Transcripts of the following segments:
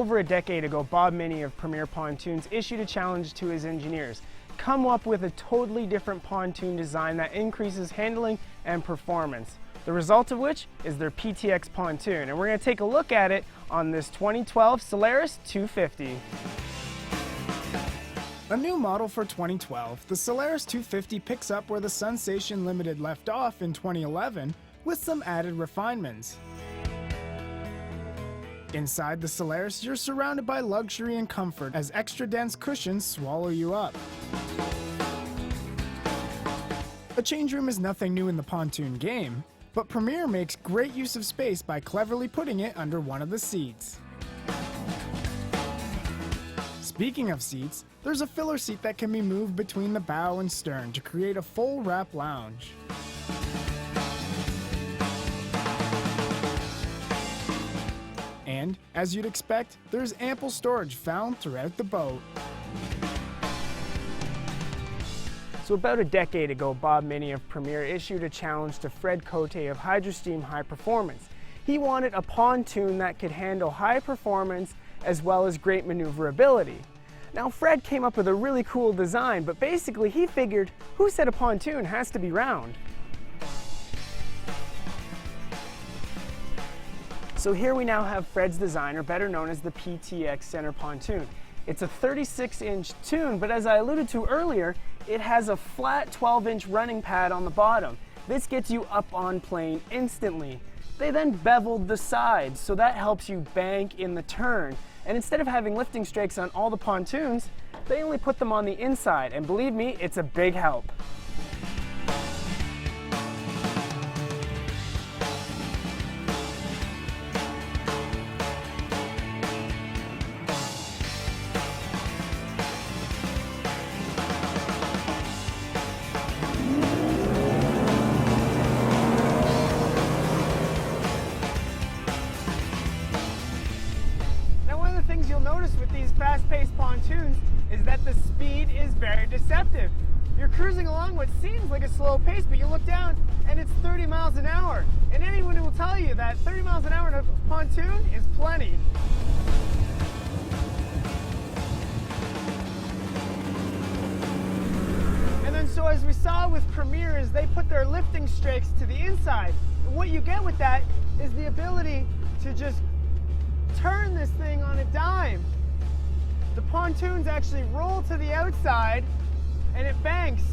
Over a decade ago, Bob Minnie of Premier Pontoons issued a challenge to his engineers. Come up with a totally different pontoon design that increases handling and performance. The result of which is their PTX pontoon, and we're going to take a look at it on this 2012 Solaris 250. A new model for 2012, the Solaris 250 picks up where the Sensation Limited left off in 2011 with some added refinements. Inside the Solaris, you're surrounded by luxury and comfort as extra dense cushions swallow you up. A change room is nothing new in the pontoon game, but Premier makes great use of space by cleverly putting it under one of the seats. Speaking of seats, there's a filler seat that can be moved between the bow and stern to create a full wrap lounge. And, as you'd expect, there's ample storage found throughout the boat. So about a decade ago, Bob Minnie of Premier issued a challenge to Fred Cote of Hydrosteam High Performance. He wanted a pontoon that could handle high performance as well as great maneuverability. Now Fred came up with a really cool design, but basically he figured, who said a pontoon has to be round? So here we now have Fred's design, or better known as the PTX center pontoon. It's a 36-inch tune, but as I alluded to earlier, it has a flat 12-inch running pad on the bottom. This gets you up on plane instantly. They then beveled the sides, so that helps you bank in the turn. And instead of having lifting strakes on all the pontoons, they only put them on the inside, and believe me, it's a big help. You'll notice with these fast-paced pontoons is that the speed is very deceptive. You're cruising along what seems like a slow pace, but you look down and it's 30 miles an hour. And anyone will tell you that 30 miles an hour in a pontoon is plenty. And then so as we saw with Premier, is they put their lifting strakes to the inside. And what you get with that is the ability to just turn this thing on a dime. The pontoons actually roll to the outside and it banks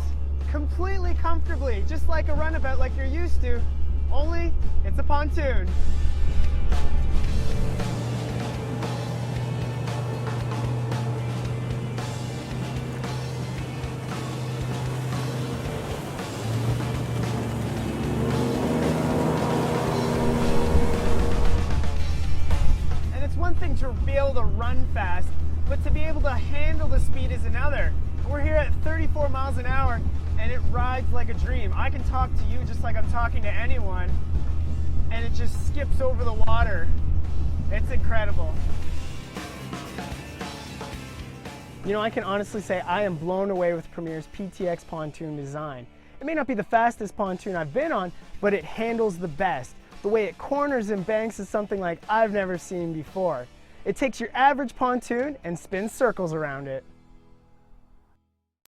completely comfortably, just like a runabout like you're used to, only it's a pontoon. One thing to be able to run fast, but to be able to handle the speed is another. We're here at 34 miles an hour and it rides like a dream. I can talk to you just like I'm talking to anyone and it just skips over the water. It's incredible. You know, I can honestly say I am blown away with Premier's PTX pontoon design. It may not be the fastest pontoon I've been on, but it handles the best. The way it corners and banks is something like I've never seen before. It takes your average pontoon and spins circles around it.